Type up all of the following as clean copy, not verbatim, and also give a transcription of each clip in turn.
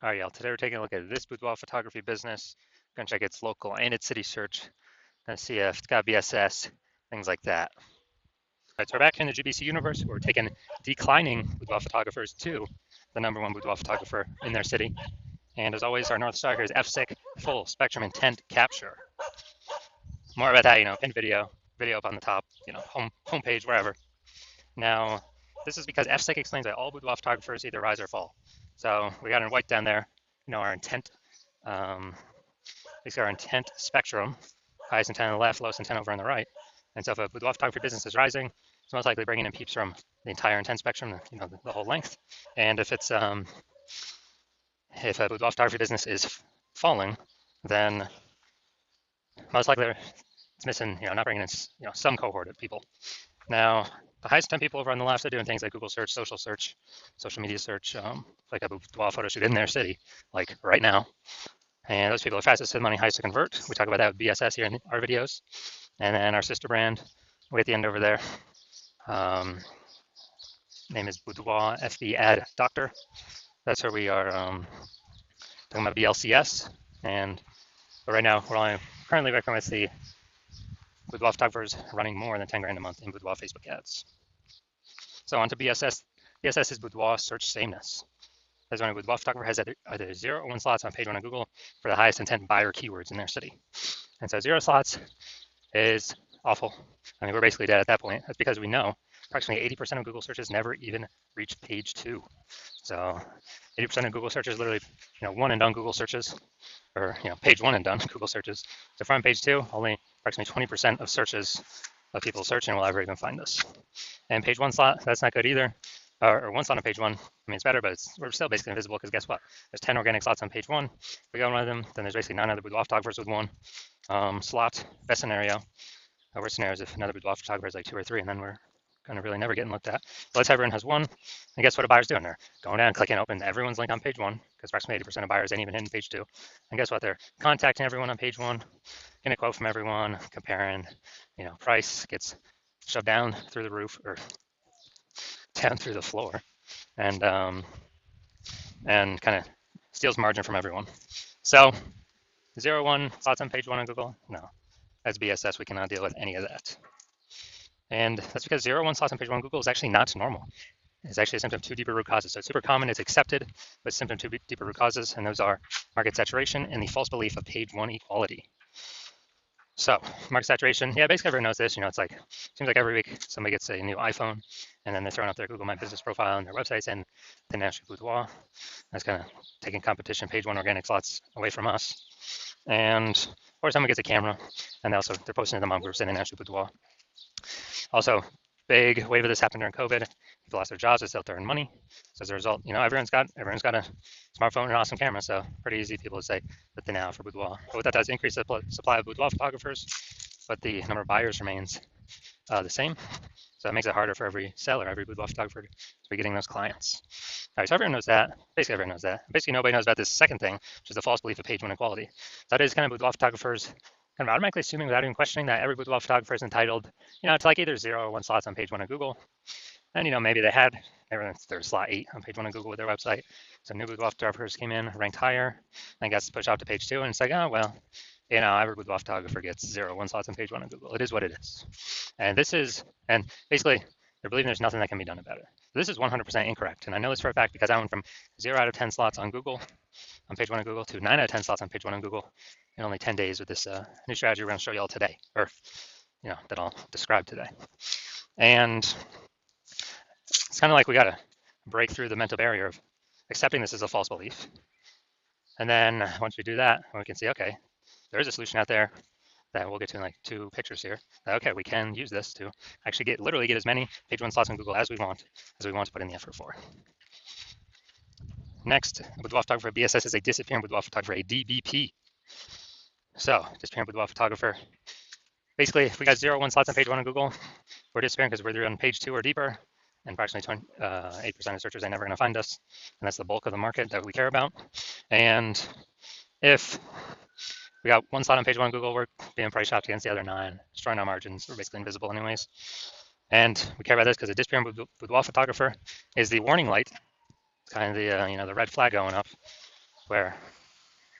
All right, y'all. Today we're taking a look at this boudoir photography business. We're gonna check its local and its city search and see if it's got BSS, things like that. All right, so we're back in the GBC universe. We're taking declining boudoir photographers to the #1 boudoir photographer in their city. And as always, our North Star here is FSIC, full spectrum intent capture. More about that, pinned video up on the top, homepage, wherever. Now, this is because FSIC explains that all boudoir photographers either rise or fall. So we got in white down there, our intent. These are our intent spectrum, highest intent on the left, lowest intent over on the right. And so if a boudoir photography business is rising, it's most likely bringing in peeps from the entire intent spectrum, the whole length. And if it's if a boudoir photography business is falling, then most likely it's missing, not bringing in, some cohort of people. Now, the highest intent people over on the left are doing things like Google search, social media search, like a boudoir photo shoot in their city, like right now. And those people are fastest to money, highest to convert. We talk about that with BSS here in our videos. And then our sister brand, way at the end over there, name is Boudoir FB Ad Doctor. That's where we are talking about BLCS. But right now, we're only currently working with the boudoir photographers running more than 10 grand a month in boudoir Facebook ads. So on to BSS. BSS is boudoir search sameness. As when a boudoir photographer has either 0 or 1 slots on page 1 of Google for the highest intent buyer keywords in their city. And so 0 slots is awful. I mean, we're basically dead at that point. That's because we know approximately 80% of Google searches never even reach page 2. So 80% of Google searches literally, one and done Google searches, or page 1 and done Google searches. So from page 2, only approximately 20% of searches of people searching will ever even find us. And page 1 slot, that's not good either. Or 1 slot on page 1, I mean, it's better, but we're still basically invisible because guess what? There's 10 organic slots on page 1. If we go on one of them, then there's basically 9 other boudoir photographers with 1 slot. Best scenario. Worst scenario is if another boudoir photographer is like 2 or 3, and then we're kind of really never getting looked at. But let's say everyone has 1. And guess what a buyer's doing? They're going down, clicking open everyone's link on page 1, because approximately 80% of buyers ain't even hitting page 2. And guess what? They're contacting everyone on page 1, getting a quote from everyone, comparing, price gets shoved down through the roof, or down through the floor, and kind of steals margin from everyone. So 0, 1 slots on page 1 on Google, no, that's BSS. We cannot deal with any of that. And that's because 0, 1 slots on page 1 on Google is actually not normal. It's actually a symptom of 2 deeper root causes. So it's super common, it's accepted, but symptom 2 deeper root causes, and those are market saturation and the false belief of page 1 equality. So market saturation, yeah, basically everyone knows this. It's like, seems like every week somebody gets a new iPhone, and then they're throwing up their Google My Business profile and their websites and the National Boudoir. That's kind of taking competition, page 1 organic slots away from us. And or someone gets a camera, and they're posting to the mom groups in the National Boudoir. Also, big wave of this happened during COVID. People lost their jobs, they're still earning money. So as a result, everyone's got a smartphone and an awesome camera. So pretty easy people to say that they now for boudoir. But what that does increase the supply of boudoir photographers, but the number of buyers remains the same. So it makes it harder for every seller, every boudoir photographer to be getting those clients. All right, so everyone knows that. Basically everyone knows that. Basically nobody knows about this second thing, which is the false belief of page 1 equality. That is kind of boudoir photographers kind of automatically assuming without even questioning that every boudoir photographer is entitled, to like either 0 or 1 slots on page 1 of Google. And, maybe they had their slot 8 on page 1 of Google with their website. So new boudoir photographers came in, ranked higher, and gets pushed out to page 2. And it's like, oh, well, every boudoir photographer gets 0 or 1 slots on page 1 of Google. It is what it is. And basically, they're believing there's nothing that can be done about it. So this is 100% incorrect. And I know this for a fact because I went from 0 out of 10 slots on Google, on page 1 of Google, to 9 out of 10 slots on page 1 of Google in only 10 days with this new strategy we're going to show you all today, or, that I'll describe today. And it's kind of like we got to break through the mental barrier of accepting this as a false belief. And then once we do that, we can see, okay, there is a solution out there that we'll get to in like 2 pictures here. Okay, we can use this to actually literally get as many page 1 slots on Google as we want to put in the effort for. Next, a boudoir photographer BSS is a disappearing boudoir photographer, a DBP. So disappearing boudoir photographer. Basically, if we got 0 or 1 slots on page 1 on Google, we're disappearing because we're either on page 2 or deeper, and approximately 8% of searchers are never going to find us, and that's the bulk of the market that we care about. And if we got 1 slot on page 1 on Google, we're being price shopped against the other 9, destroying our margins. We're basically invisible anyways. And we care about this because a disappearing boudoir photographer is the warning light. It's kind of the the red flag going up where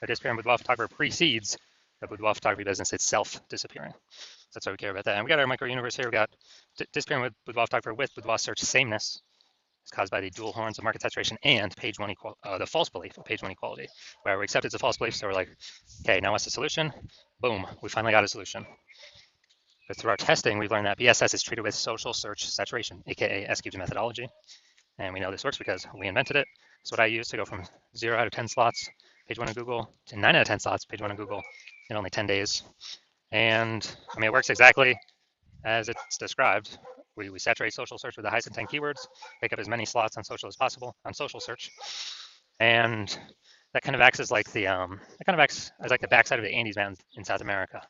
a disappearing boudoir photographer precedes the boudoir photography business itself disappearing. So that's why we care about that. And we got our micro universe here. We got disappearing with boudoir photographer with boudoir search sameness is caused by the dual horns of market saturation and page one the false belief of page one equality, where we accept it's a false belief. So we're like, okay, now what's the solution? Boom, we finally got a solution. But through our testing, we've learned that BSS is treated with social search saturation, aka S-cubed methodology. And we know this works because we invented it. It's what I use to go from 0 out of 10 slots, page one of Google, to 9 out of 10 slots, page one of Google, in only 10 days. And I mean, it works exactly as it's described. We saturate social search with the highest intent keywords, pick up as many slots on social as possible on social search, and that kind of acts as like the backside of the Andes Mountains in South America,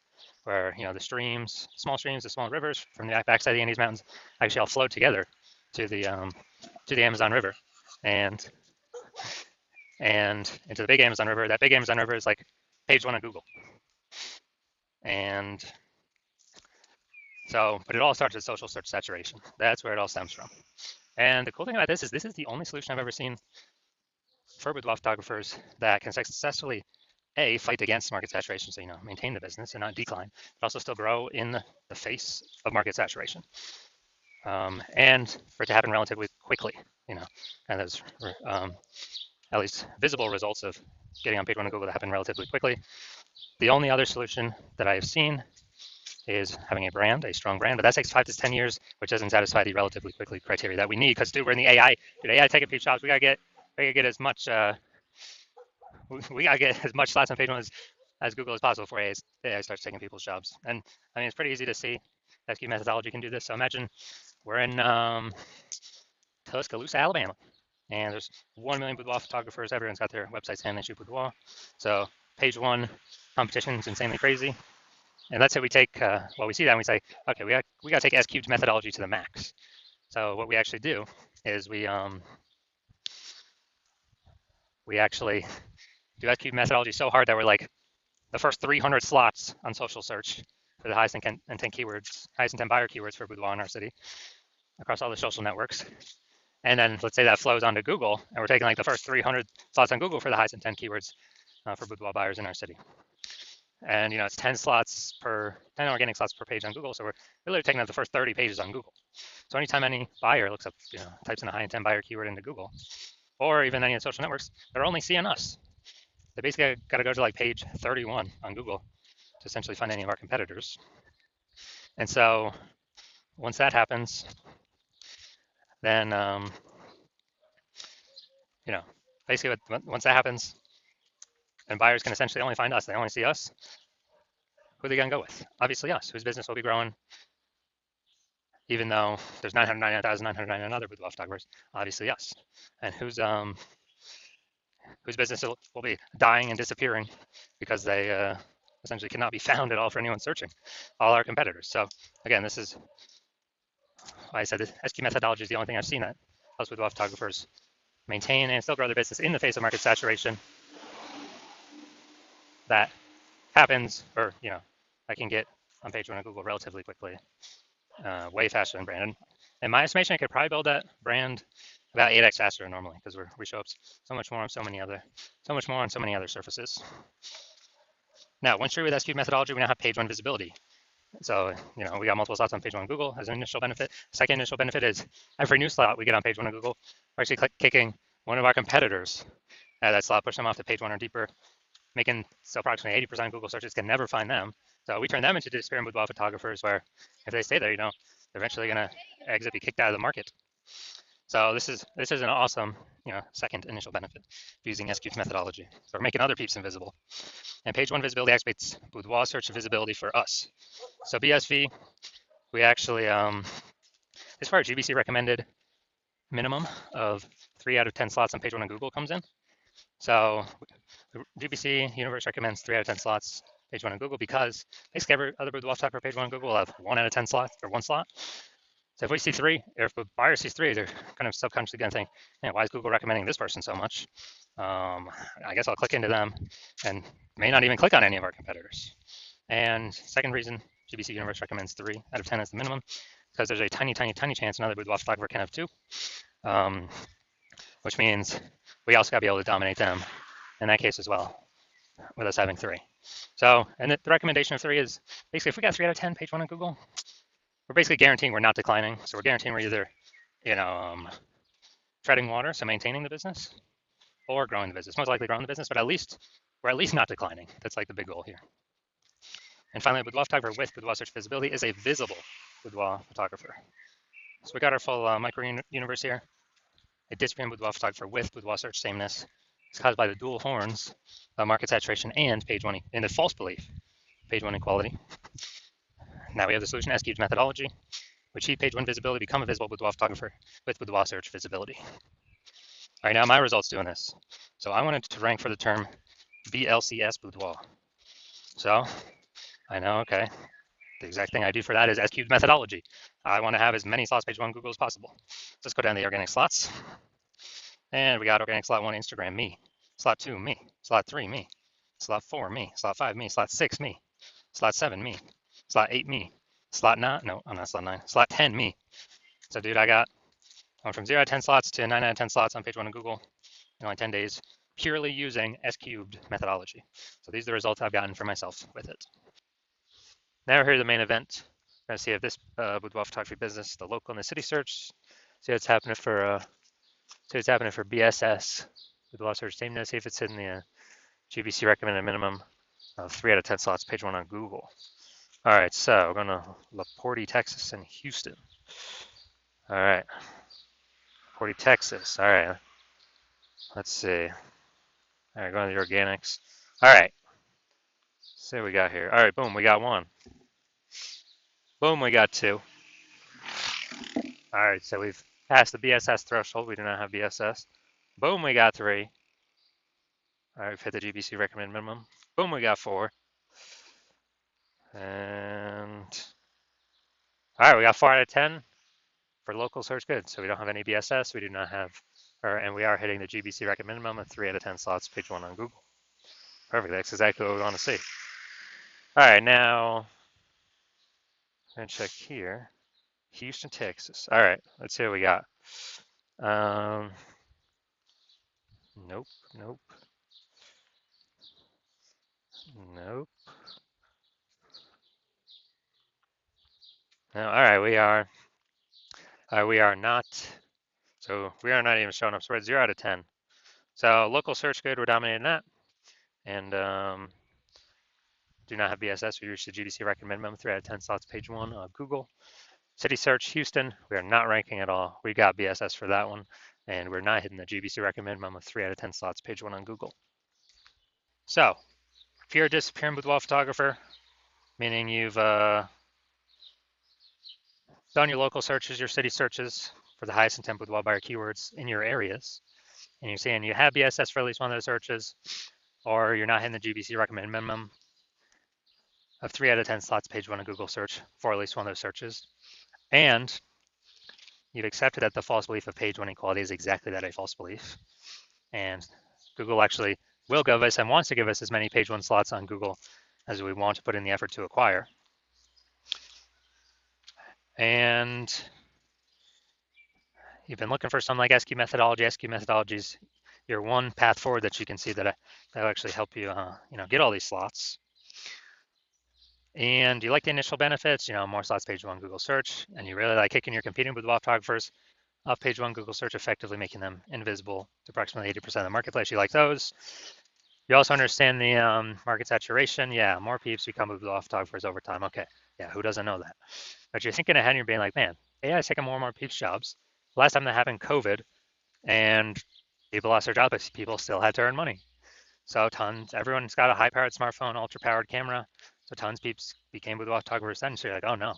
where the streams, the small rivers from the backside of the Andes Mountains actually all flow together to the Amazon River, and into the big Amazon River. That big Amazon River is like page one of Google, and so, but it all starts with social search saturation. That's where it all stems from. And the cool thing about this is the only solution I've ever seen for boudoir photographers that can successfully fight against market saturation, so maintain the business and not decline, but also still grow in the face of market saturation, and for it to happen relatively quickly. And those at least visible results of getting on page one of Google to happen relatively quickly. The only other solution that I have seen is having a strong brand, but that takes 5 to 10 years, which doesn't satisfy the relatively quickly criteria that we need. Because dude, we're in the AI. Dude, AI taking peep shots. We gotta get as much. We gotta get as much slots on page one as Google as possible before AI starts taking people's jobs. And I mean, it's pretty easy to see that SQ methodology can do this. So imagine we're in Tuscaloosa, Alabama, and there's 1 million boudoir photographers. Everyone's got their websites and they shoot boudoir. So page one competition is insanely crazy. And let's say we take, we see that and we say, okay, we got to take S-cubed methodology to the max. So what we actually do is we actually do S-cubed methodology so hard that we're like the first 300 slots on social search for the highest intent keywords, highest intent buyer keywords for boudoir in our city across all the social networks. And then let's say that flows onto Google, and we're taking like the first 300 slots on Google for the highest intent keywords for boudoir buyers in our city. And it's 10 organic slots per page on Google. So we're really taking up the first 30 pages on Google. So anytime any buyer looks up, types in a high intent buyer keyword into Google, or even any of the social networks, they're only seeing us. They basically got to go to like page 31 on Google to essentially find any of our competitors. And so once that happens, then basically once that happens, and buyers can essentially only find us. They only see us. Who are they going to go with? Obviously us, whose business will be growing, even though there's 999,999 other boudoir photographers. Obviously us, and whose business will be dying and disappearing because they essentially cannot be found at all for anyone searching. All our competitors. So again, this is why I said this SQ methodology is the only thing I've seen that helps boudoir photographers maintain and still grow their business in the face of market saturation. That happens, or I can get on page one of Google relatively quickly, way faster than brand. In my estimation, I could probably build that brand about 8x faster normally because we show up so much more on so many other surfaces. Now, once you're with SQ methodology, we now have page one visibility. So we got multiple slots on page one of Google as an initial benefit. Second initial benefit is every new slot we get on page one of Google, we're actually kicking one of our competitors at that slot, push them off to page one or deeper, making so approximately 80% of Google searches can never find them. So we turn them into disappearing boudoir photographers, where if they stay there, they're eventually going to exit, be kicked out of the market. So this is an awesome, second initial benefit of using SQ's methodology. So we're making other peeps invisible. And page one visibility activates boudoir search visibility for us. So BSV, we actually, this is where our GBC recommended minimum of 3 out of 10 slots on page one of Google comes in. So the GBC universe recommends 3 out of 10 slots page one on Google because basically every other boudoir type for page one on Google will have 1 out of 10 slots or 1 slot. So if we see 3, or if a buyer sees 3, they're kind of subconsciously going to think, why is Google recommending this person so much? I guess I'll click into them and may not even click on any of our competitors. And second reason GBC universe recommends 3 out of 10 as the minimum, because there's a tiny, tiny, tiny chance another boudoir photographer can have 2, which means we also got to be able to dominate them in that case as well, with us having 3. So, and the recommendation of 3 is basically if we got 3 out of 10 page 1 on Google, we're basically guaranteeing we're not declining. So we're guaranteeing we're either, you know, treading water, so maintaining the business, or growing the business. Most likely growing the business, but at least we're at least not declining. That's like the big goal here. And finally, Boudoir photographer with Boudoir search visibility is a visible Boudoir photographer. So we got our full micro universe here. A disappearing Boudoir photographer with Boudoir search sameness is caused by the dual horns of market saturation and page 1 and the false belief page 1 equality. Now we have the solution S-cubed methodology. We achieve page 1 visibility, become a visible Boudoir photographer with Boudoir search visibility. All right, now my results doing this. So I wanted to rank for the term BLCS Boudoir. So I know, okay, the exact thing I do for that is S-cubed methodology. I want to have as many slots page 1 Google as possible. So let's go down the organic slots. And we got organic slot 1, Instagram, me. Slot 2, me. Slot 3, me. Slot 4, me. Slot 5, me. Slot 6, me. Slot 7, me. Slot 8, me. Slot 9, no, I'm not slot 9. Slot 10, me. So, dude, I went from 0 out of 10 slots to 9 out of 10 slots on page 1 of Google in only 10 days, purely using S-cubed methodology. So these are the results I've gotten for myself with it. Now we're here at the main event. We're going to see if this Boudoir photography business, the local and the city search, see what's happening for BSS, Boudoir search sameness, see if it's in the GBC recommended minimum of 3 out of 10 slots, page 1 on Google. All right, so we're going to LaPorte, Texas, and Houston. All right, LaPorte, Texas. All right, let's see. All right, going to the organics. All right, see what we got here. All right, boom, we got 1. Boom, we got 2. All right, so we've passed the BSS threshold. We do not have BSS. Boom, we got 3. All right, we've hit the GBC recommended minimum. Boom, we got 4. And all right, we got 4 out of 10 for local search good. So we don't have any BSS. We do not have, and we are hitting the GBC recommended minimum of 3 out of 10 slots, page 1 on Google. Perfect. That's exactly what we want to see. All right, now I'm gonna check here. Houston, Texas. All right, let's see what we got. Nope, nope, nope. No, all right, we are not. So we are not even showing up. So we're at 0 out of 10. So local search good, we're dominating that, and do not have BSS. We reached the GBC recommend minimum 3 out of 10 slots, page 1 of Google. City search Houston, we are not ranking at all. We got BSS for that one, and we're not hitting the GBC recommend minimum of 3 out of 10 slots, page 1 on Google. So if you're a disappearing boudoir photographer, meaning you've done your local searches, your city searches for the highest intent boudoir buyer keywords in your areas, and you're saying you have BSS for at least one of those searches, or you're not hitting the GBC recommend minimum of 3 out of 10 slots, page 1 of Google search for at least one of those searches, and you've accepted that the false belief of page 1 equality is exactly that, a false belief, and Google actually will give us and wants to give us as many page 1 slots on Google as we want to put in the effort to acquire. And you've been looking for some like SQ methodology. SQ methodologies, your one path forward that you can see that will actually help you, get all these slots. And you like the initial benefits, more slots, page 1 Google search, and you really like kicking your competing with photographers off page 1 Google search, effectively making them invisible to approximately 80% of the marketplace. You like those. You also understand the market saturation. Yeah, more peeps become Boudoir photographers over time. Okay, yeah, who doesn't know that? But you're thinking ahead and you're being like, man, AI is taking more and more peeps jobs. Last time that happened, COVID, and people lost their jobs, but people still had to earn money. So everyone's got a high-powered smartphone, ultra-powered camera. So tons of peeps became boudoir photographers then. So you're like, oh no,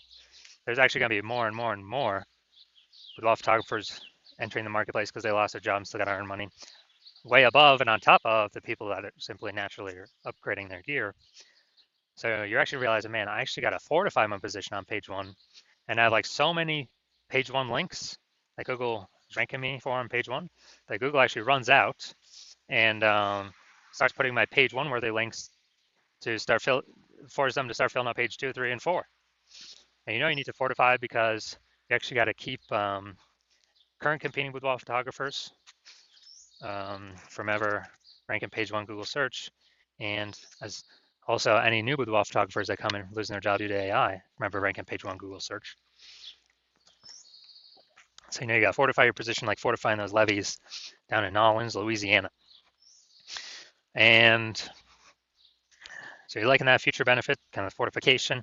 there's actually going to be more and more and more boudoir photographers entering the marketplace because they lost their jobs, still got to earn money. Way above and on top of the people that are simply naturally are upgrading their gear. So you're actually realizing, man, I actually got to fortify my position on page 1, and I have like so many page 1 links that Google is ranking me for on page 1 that Google actually runs out and starts putting my page 1 worthy links to force them to start filling out page 2, 3, and 4. And you need to fortify because you actually got to keep current competing boudoir photographers from ever rank in page one Google search, and as also any new boudoir photographers that come in losing their job due to AI, remember rank in page one Google search. So you got to fortify your position, like fortifying those levees down in Nolens, Louisiana. And so you're liking that future benefit, kind of fortification.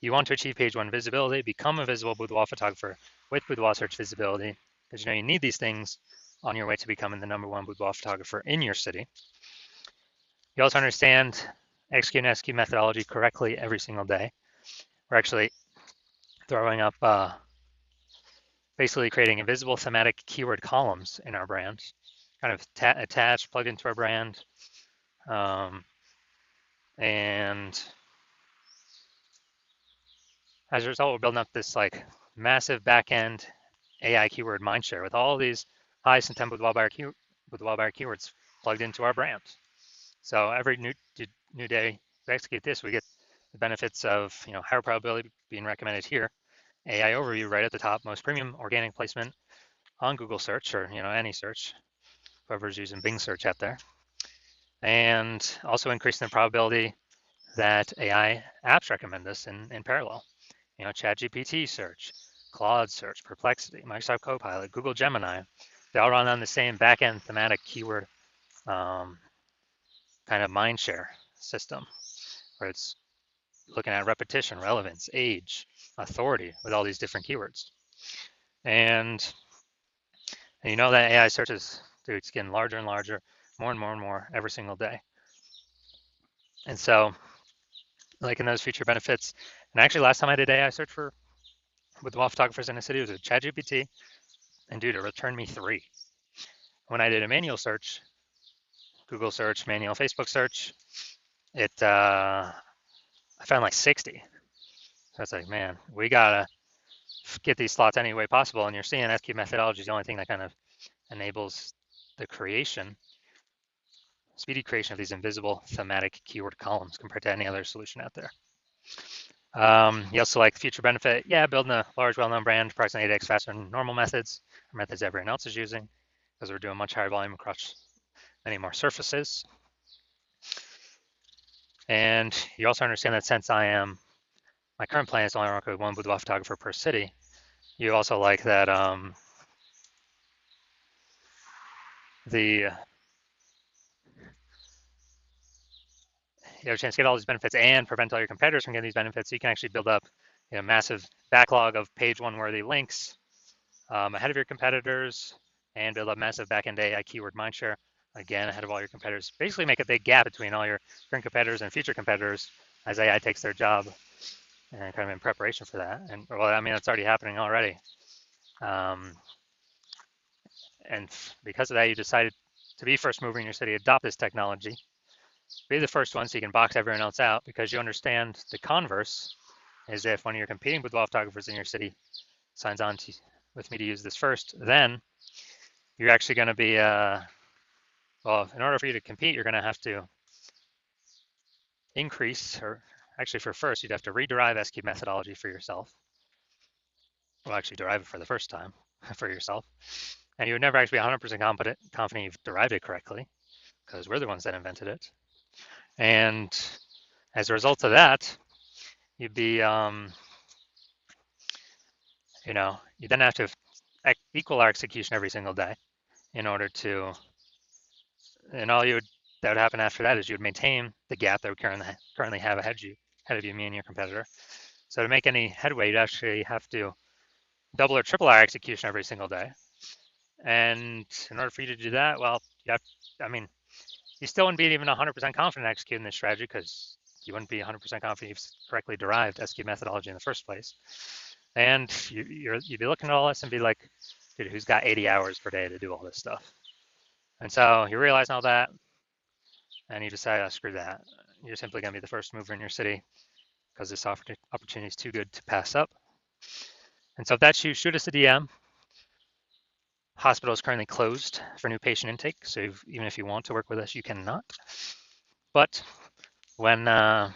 You want to achieve page one visibility, become a visible boudoir photographer with boudoir search visibility, because you need these things on your way to becoming the #1 boudoir photographer in your city. You also understand XQ and SQ methodology correctly every single day. We're actually throwing up basically creating invisible thematic keyword columns in our brand, kind of attached, plugged into our brand. And as a result, we're building up this like massive back-end AI keyword mindshare with all these high intent boudoir buyer keywords plugged into our brand. So every new day we execute this, we get the benefits of higher probability being recommended here, AI overview right at the top, most premium organic placement on Google search or any search, whoever's using Bing search out there, and also increasing the probability that AI apps recommend us in parallel. ChatGPT search, Claude search, Perplexity, Microsoft Copilot, Google Gemini, they all run on the same backend thematic keyword kind of mindshare system, where it's looking at repetition, relevance, age, authority with all these different keywords. And you know that AI search is, it's getting larger and larger, more and more and more every single day. And so, like in those feature benefits, and actually last time I did AI search with the photographers in the city, it was with ChatGPT, and dude, it returned me 3. When I did a manual search, Google search, manual Facebook search, I found like 60. So it's like, man, we gotta get these slots any way possible. And you're seeing SQ methodology is the only thing that kind of enables the speedy creation of these invisible thematic keyword columns compared to any other solution out there. You also like future benefit, building a large, well-known brand, approximately 8x faster than normal methods, or methods everyone else is using, because we're doing much higher volume across many more surfaces. And you also understand that since my current plan is to only work with one boudoir photographer per city, you also like that you have a chance to get all these benefits and prevent all your competitors from getting these benefits. So you can actually build up a massive backlog of page one worthy links ahead of your competitors and build up massive backend AI keyword mindshare, again, ahead of all your competitors. Basically make a big gap between all your current competitors and future competitors as AI takes their job, and kind of in preparation for that. And well, I mean, that's already happening already. And because of that, you decided to be first mover in your city, adopt this technology, be the first one so you can box everyone else out, because you understand the converse is if one of your competing boudoir photographers in your city signs on with me to use this first, then you're actually going to be, well, in order for you to compete, you're going to have to increase, or actually for first, you'd have to rederive SQ methodology for yourself. Well, actually derive it for the first time for yourself. And you would never actually be 100% confident you've derived it correctly, because we're the ones that invented it. And as a result of that, you'd be, you then have to equal our execution every single day in order to, and that would happen after that is you would maintain the gap that we currently have ahead of you, me and your competitor. So to make any headway, you'd actually have to double or triple our execution every single day. And in order for you to do that, well, you still wouldn't be even 100% confident executing this strategy, because you wouldn't be 100% confident you've correctly derived SQ methodology in the first place. And you'd be looking at all this and be like, dude, who's got 80 hours per day to do all this stuff? And so you realize all that, and you decide, oh, screw that. You're simply going to be the first mover in your city, because this opportunity is too good to pass up. And so if that's you, shoot us a DM. Hospital is currently closed for new patient intake, so even if you want to work with us, you cannot. But when the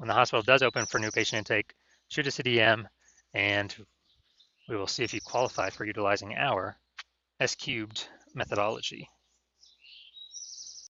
hospital does open for new patient intake, shoot us a DM, and we will see if you qualify for utilizing our S-cubed methodology.